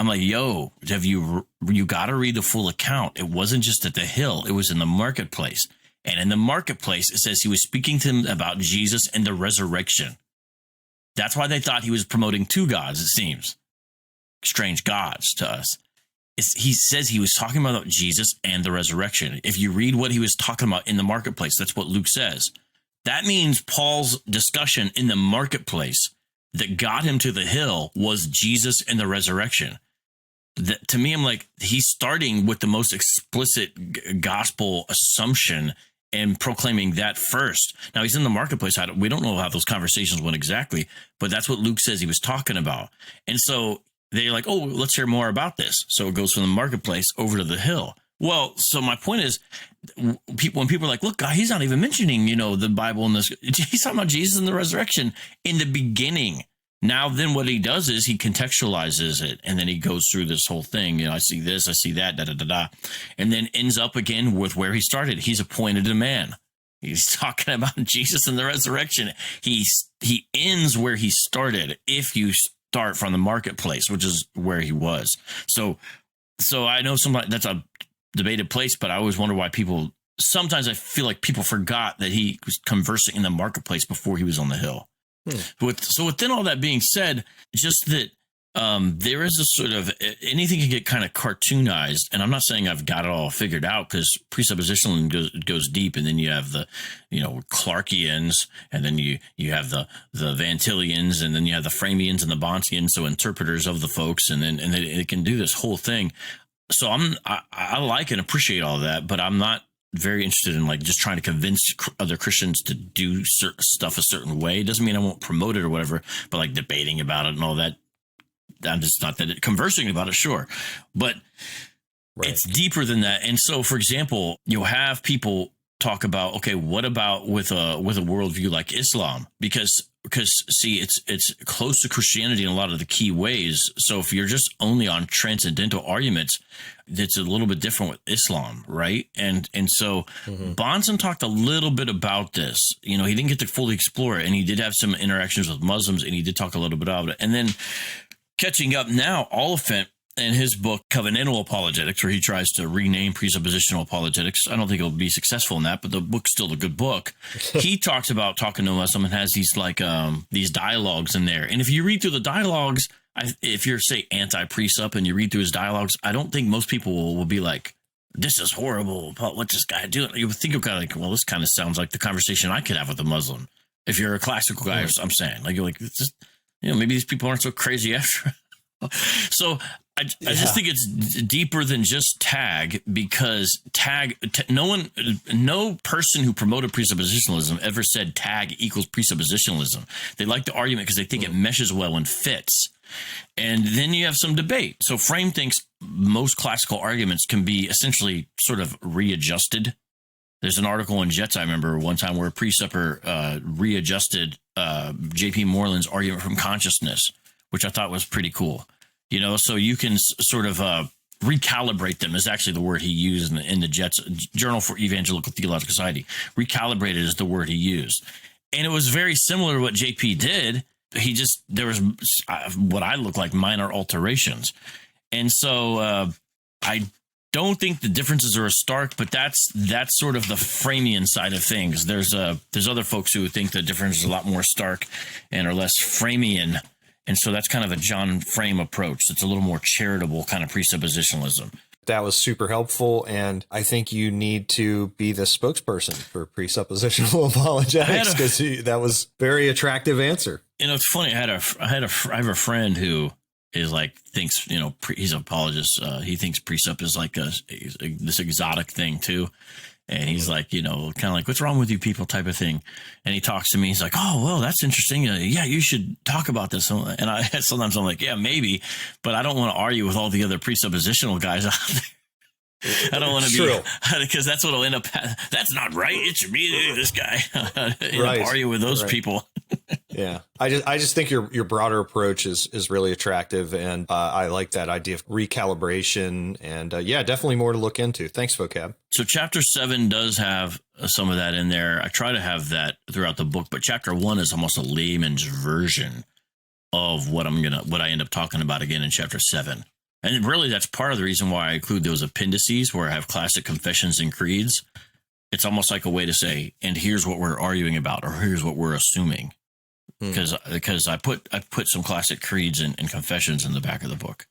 I'm like, yo, have you got to read the full account. It wasn't just at the hill. It was in the marketplace. And in the marketplace, it says he was speaking to them about Jesus and the resurrection. That's why they thought he was promoting two gods, it seems. Strange gods to us. He says he was talking about Jesus and the resurrection. If you read what he was talking about in the marketplace, that's what Luke says. That means Paul's discussion in the marketplace that got him to the hill was Jesus and the resurrection. To me, I'm like, he's starting with the most explicit gospel assumption and proclaiming that first. Now, he's in the marketplace. We don't know how those conversations went exactly, but that's what Luke says he was talking about. And so they're like, oh, let's hear more about this. So it goes from the marketplace over to the hill. Well, so my point is, when people are like, look, God, he's not even mentioning, the Bible in this. He's talking about Jesus and the resurrection in the beginning. Now, then what he does is he contextualizes it, and then he goes through this whole thing. I see this, I see that, da-da-da-da, and then ends up again with where he started. He's appointed a man. He's talking about Jesus and the resurrection. He ends where he started, if you start from the marketplace, which is where he was. So I know that's a debated place, but I always wonder why sometimes I feel like people forgot that he was conversing in the marketplace before he was on the hill. So within all that being said, just that there is a sort of, anything can get kind of cartoonized, and I'm not saying I've got it all figured out, because presuppositionalism goes deep, and then you have the Clarkians, and then you have the Van Tillians, and then you have the Framians and the Bontians, so interpreters of the folks, and they can do this whole thing. So I like and appreciate all that, but I'm not very interested in just trying to convince other Christians to do certain stuff a certain way. It doesn't mean I won't promote it or whatever, but debating about it and all that, I'm just not that conversing about it, sure, but right. It's deeper than that. And so, for example, you'll have people talk about, okay, what about with a worldview like Islam? Because because see, it's close to Christianity in a lot of the key ways. So if you're just only on transcendental arguments, it's a little bit different with Islam, right? And so Bonson talked a little bit about this. You know, he didn't get to fully explore it, and he did have some interactions with Muslims, and he did talk a little bit about it. And then catching up now, Oliphant, in his book, Covenantal Apologetics, where he tries to rename presuppositional apologetics. I don't think he'll be successful in that, but the book's still a good book. He talks about talking to a Muslim and has these these dialogues in there. And if you read through the dialogues, if you're, say, anti-presup and you read through his dialogues, I don't think most people will be like, this is horrible. What's this guy doing? You would think you're kind of like, well, this kind of sounds like the conversation I could have with a Muslim. If you're a classical guy, I'm saying, like, you're like, it's just, you know, maybe these people aren't so crazy after. So I just think it's deeper than just tag, because no person who promoted presuppositionalism ever said tag equals presuppositionalism. They like the argument because they think it meshes well and fits. And then you have some debate. So Frame thinks most classical arguments can be essentially sort of readjusted. There's an article in Jets, I remember one time, where a presupper readjusted J.P. Moreland's argument from consciousness, which I thought was pretty cool. You know, so you can sort of recalibrate them, is actually the word he used in the Jets Journal for Evangelical Theological Society. Recalibrated is the word he used. And it was very similar to what JP did. There was what I look like minor alterations. And so I don't think the differences are as stark, but that's sort of the Framian side of things. There's other folks who think the difference is a lot more stark and are less Framian. And so that's kind of a John Frame approach. It's a little more charitable kind of presuppositionalism. That was super helpful, and I think you need to be the spokesperson for presuppositional apologetics, because that was very attractive answer. You know, it's funny. I have a friend who is like, thinks, you know, he's an apologist. He thinks presup is like this exotic thing too. And he's like, you know, kind of like, what's wrong with you people type of thing. And he talks to me. He's like, oh, well, that's interesting. Yeah, you should talk about this. And sometimes I'm like, yeah, maybe. But I don't want to argue with all the other presuppositional guys out there. I don't want to be, because that's what will end up. That's not right. It should be this guy. Argue with those people. Yeah, I just think your broader approach is really attractive, and I like that idea of recalibration, and yeah, definitely more to look into. Thanks, Vocab. So Chapter 7 does have some of that in there. I try to have that throughout the book, but Chapter 1 is almost a layman's version of what I end up talking about again in Chapter 7. And really, that's part of the reason why I include those appendices where I have classic confessions and creeds. It's almost like a way to say, and here's what we're arguing about, or here's what we're assuming. Because I put some classic creeds and confessions in the back of the book.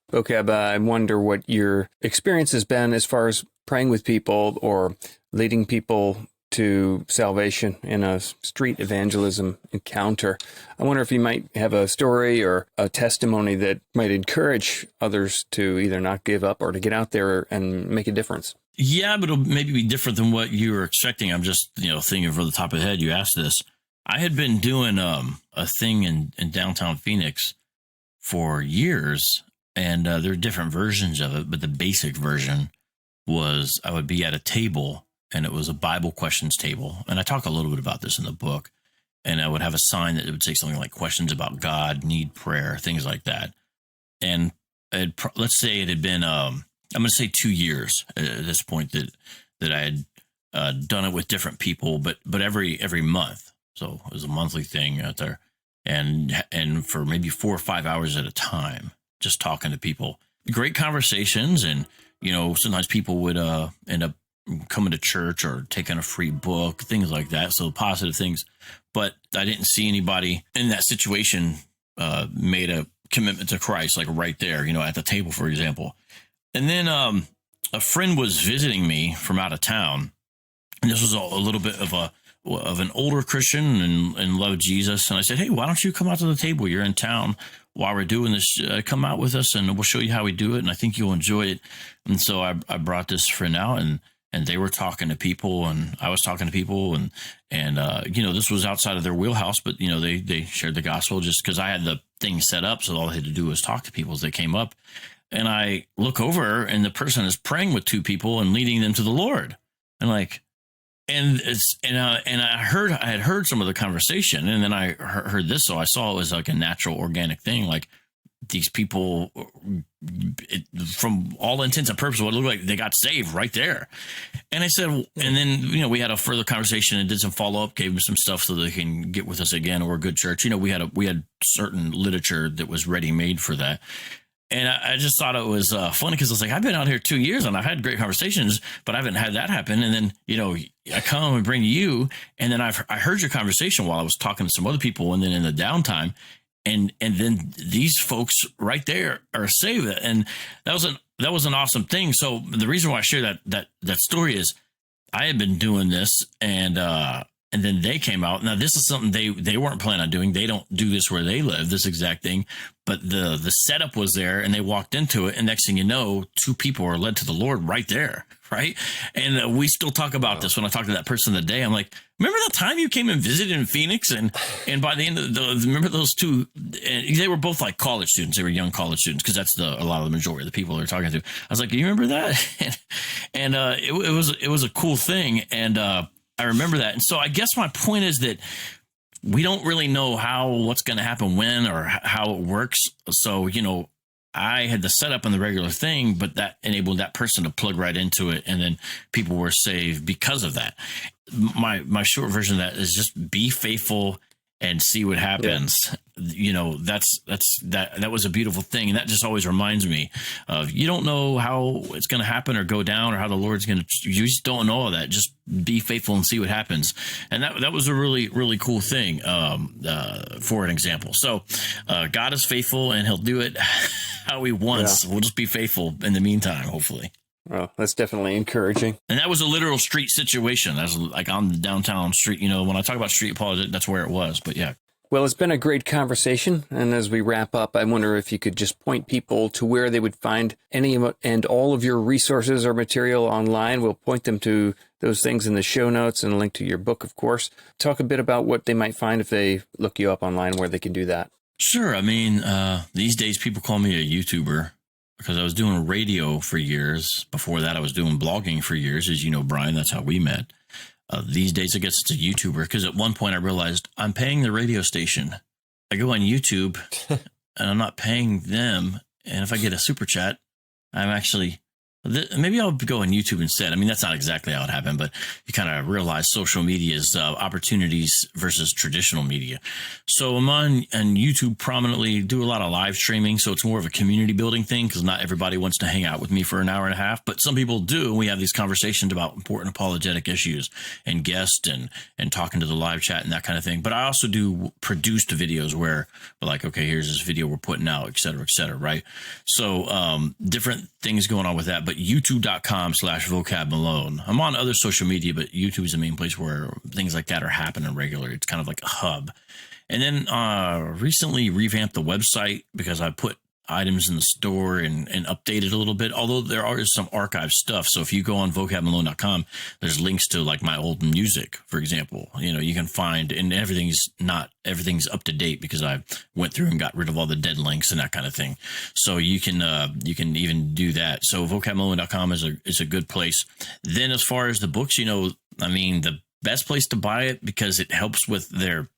Vocab, I wonder what your experience has been as far as praying with people or leading people to salvation in a street evangelism encounter. I wonder if you might have a story or a testimony that might encourage others to either not give up or to get out there and make a difference. Yeah, but it'll maybe be different than what you were expecting. I'm just, thinking from the top of the head, you asked this. I had been doing a thing in downtown Phoenix for years, and there are different versions of it, but the basic version was I would be at a table, and it was a Bible questions table, and I talk a little bit about this in the book, and I would have a sign that it would say something like questions about God, need prayer, things like that. And let's say it had been, I'm going to say 2 years at this point that I had done it with different people, but every month. So it was a monthly thing out there, and for maybe 4 or 5 hours at a time, just talking to people. Great conversations, and sometimes people would end up coming to church or taking a free book, things like that. So positive things. But I didn't see anybody in that situation made a commitment to Christ, like right there, at the table, for example. And then a friend was visiting me from out of town, and this was a little bit of an older Christian and loved Jesus. And I said, hey, why don't you come out to the table? You're in town while we're doing this. Come out with us and we'll show you how we do it. And I think you'll enjoy it. And so I brought this friend out, and they were talking to people, and I was talking to people, and this was outside of their wheelhouse, but they shared the gospel just because I had the thing set up. So all I had to do was talk to people as they came up. And I look over, and the person is praying with 2 people and leading them to the Lord. And like, And I had heard some of the conversation, and then I heard this, so I saw it was like a natural, organic thing. Like these people, from all intents and purposes, what it looked like they got saved right there. And I said, and then we had a further conversation and did some follow up, gave them some stuff so they can get with us again. We're a good church. We had certain literature that was ready made for that. And I just thought it was funny because I was like, I've been out here 2 years and I've had great conversations, but I haven't had that happen. And then, I come and bring you, and then I heard your conversation while I was talking to some other people, and then in the downtime, and then these folks right there are saved. And that was an awesome thing. So the reason why I share that story is I had been doing this, and then they came out. Now, this is something they weren't planning on doing. They don't do this where they live, this exact thing. But the setup was there, and they walked into it. And next thing you know, 2 people are led to the Lord right there, right? And we still talk about this when I talk to that person today. I'm like, remember the time you came and visited in Phoenix? And by the end of remember those 2? And they were both like college students. They were young college students, because that's a lot of the majority of the people they're talking to. I was like, you remember that? and it was a cool thing. And I remember that. And so I guess my point is that we don't really know what's going to happen when or how it works. So, I had the setup and the regular thing, but that enabled that person to plug right into it. And then people were saved because of that. My short version of that is just be faithful and see what happens. Yeah. That was a beautiful thing. And that just always reminds me of, you don't know how it's going to happen or go down or how the Lord's going to, you just don't know all that. Just be faithful and see what happens. And that was a really, really cool thing for an example. So God is faithful, and he'll do it how he wants. Yeah. We'll just be faithful in the meantime, hopefully. Well, that's definitely encouraging. And that was a literal street situation. That's like on the downtown street. When I talk about street apologetics, that's where it was. But yeah. Well, it's been a great conversation. And as we wrap up, I wonder if you could just point people to where they would find any and all of your resources or material online. We'll point them to those things in the show notes and a link to your book, of course. Talk a bit about what they might find if they look you up online, where they can do that. Sure. I mean, these days people call me a YouTuber, because I was doing radio for years. Before that, I was doing blogging for years. As you know, Brian, that's how we met. These days, I guess it's a YouTuber, because at one point I realized I'm paying the radio station. I go on YouTube and I'm not paying them. And if I get a super chat, I'm actually, maybe I'll go on YouTube instead. I mean, that's not exactly how it happened, but you kind of realize social media's opportunities versus traditional media. So I'm on YouTube prominently, do a lot of live streaming. So it's more of a community building thing, because not everybody wants to hang out with me for an hour and a half, but some people do. We have these conversations about important apologetic issues and guests and talking to the live chat and that kind of thing. But I also do produced videos where we're like, okay, here's this video we're putting out, et cetera, right? So different things going on with that. But youtube.com/Vocab Malone. I'm on other social media, but YouTube is the main place where things like that are happening regularly. It's kind of like a hub. And then recently revamped the website, because I put items in the store and updated a little bit, although there are some archive stuff. So if you go on vocabmalone.com, there's links to like my old music, for example. You can find, and everything's up to date, because I went through and got rid of all the dead links and that kind of thing. So you can even do that. So vocabmalone.com is a good place. Then as far as the books, the best place to buy it, because it helps with their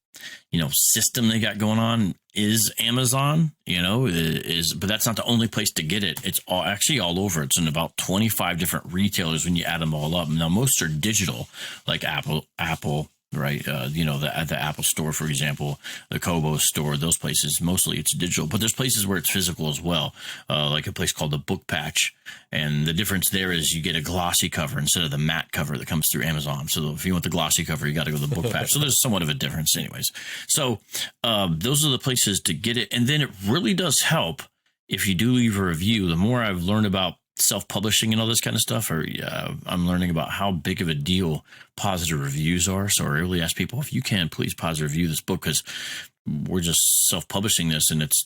system they got going on, is Amazon, but that's not the only place to get it. It's actually all over. It's in about 25 different retailers when you add them all up. Now, most are digital, like Apple, right? The Apple store, for example, the Kobo store, those places, mostly it's digital, but there's places where it's physical as well. Like a place called the Book Patch. And the difference there is you get a glossy cover instead of the matte cover that comes through Amazon. So if you want the glossy cover, you got to go to the Book Patch. So there's somewhat of a difference anyways. So those are the places to get it. And then it really does help if you do leave a review. The more I've learned about self-publishing and all this kind of stuff, I'm learning about how big of a deal positive reviews are. So I really ask people, if you can, please positive review this book, because we're just self-publishing this, and it's,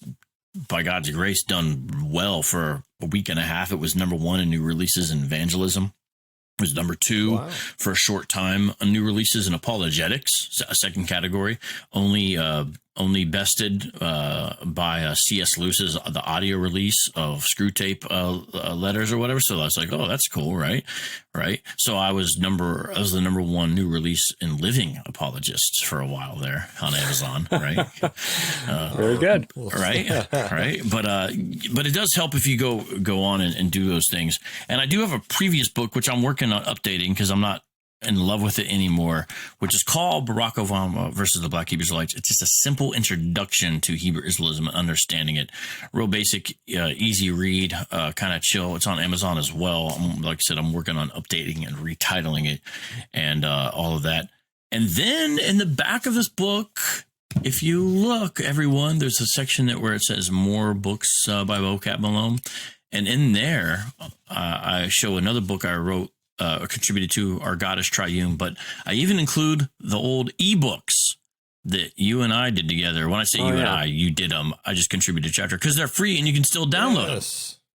by God's grace, done well for a week and a half. It was #1 in new releases in evangelism. It was #2 for a short time on new releases in apologetics, a second category. Only only bested by C.S. Lewis's the audio release of Screw Tape Letters or whatever. So I was like, oh, that's cool, right? So I was the number one new release in living apologists for a while there on Amazon, right? Very good, right. But it does help if you go on and do those things. And I do have a previous book which I'm working on updating because I'm not in love with it anymore, which is called Barack Obama versus the Black Hebrew Israelites. It's just a simple introduction to Hebrew Israelism and understanding it. Real basic, easy read, kind of chill. It's on Amazon as well. Like I said, I'm working on updating and retitling it and all of that. And then in the back of this book, if you look, everyone, there's a section where it says more books by Vocab Malone. And in there, I show another book I wrote, contributed to, Our God is Triune, but I even include the old ebooks that you and I did together. When I say and I, you did them. I just contributed a chapter because they're free and you can still download them.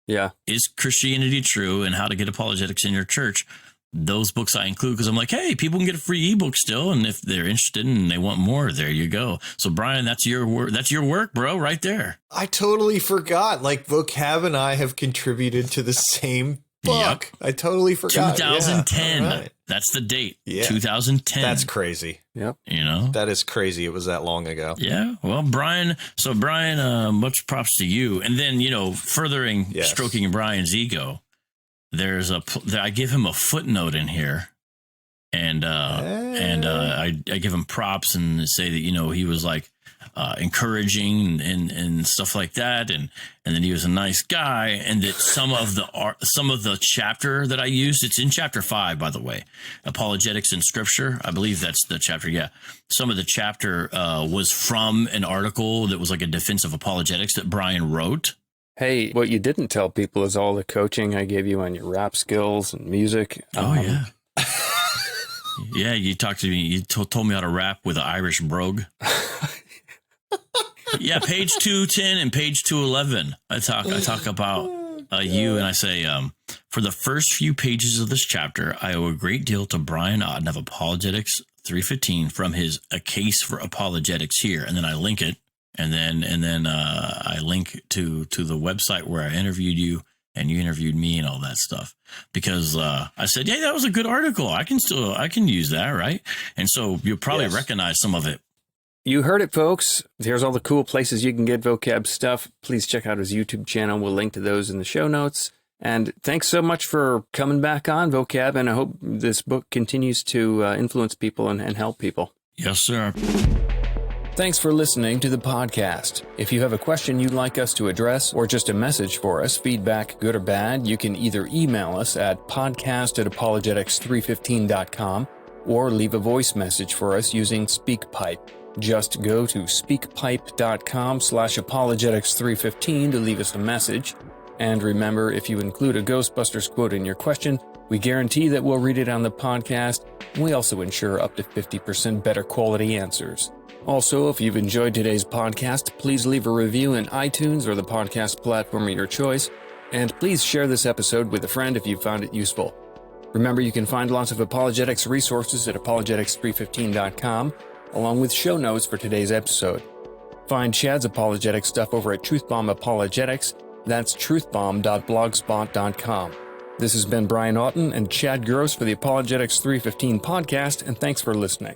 Yeah. Is Christianity True and How to Get Apologetics in Your Church? Those books I include because I'm like, hey, people can get a free ebook still, and if they're interested and they want more, there you go. So Brian, that's your work. That's your work, bro, right there. I totally forgot. Like Vocab and I have contributed to the same book. Yep. I totally forgot. 2010. Yeah. Right. That's the date. Yeah. 2010. That's crazy. Yep. You know, that is crazy. It was that long ago. Yeah. Well, Brian, much props to you. And then, furthering stroking Brian's ego, I give him a footnote in here. And I give him props and say that, he was like encouraging and stuff like that. And then he was a nice guy. And that some of the chapter that I used, it's in chapter 5, by the way, Apologetics in Scripture. I believe that's the chapter. Yeah. Some of the chapter was from an article that was like a defense of apologetics that Brian wrote. Hey, what you didn't tell people is all the coaching I gave you on your rap skills and music. Yeah. Yeah, you talked to me. You told me how to rap with an Irish brogue. Yeah, page 210 and page 211. I talk about you, and I say, for the first few pages of this chapter, I owe a great deal to Brian Auten of Apologetics 315 from his A Case for Apologetics here, and then I link it, and then I link to the website where I interviewed you. And you interviewed me and all that stuff because I said, yeah, that was a good article. I can use that, right? And so you'll probably recognize some of it. You heard it, folks. Here's all the cool places you can get Vocab stuff. Please check out his YouTube channel. We'll link to those in the show notes. And thanks so much for coming back on, Vocab. And I hope this book continues to influence people and help people. Yes, sir. Thanks for listening to the podcast. If you have a question you'd like us to address or just a message for us, feedback, good or bad, you can either email us at podcast@apologetics315.com or leave a voice message for us using SpeakPipe. Just go to speakpipe.com/apologetics315 to leave us a message. And remember, if you include a Ghostbusters quote in your question, we guarantee that we'll read it on the podcast. We also ensure up to 50% better quality answers. Also, if you've enjoyed today's podcast, please leave a review in iTunes or the podcast platform of your choice. And please share this episode with a friend if you found it useful. Remember, you can find lots of apologetics resources at apologetics315.com, along with show notes for today's episode. Find Chad's apologetic stuff over at Truthbomb Apologetics. That's truthbomb.blogspot.com. This has been Brian Auten and Chad Gross for the Apologetics 315 podcast, and thanks for listening.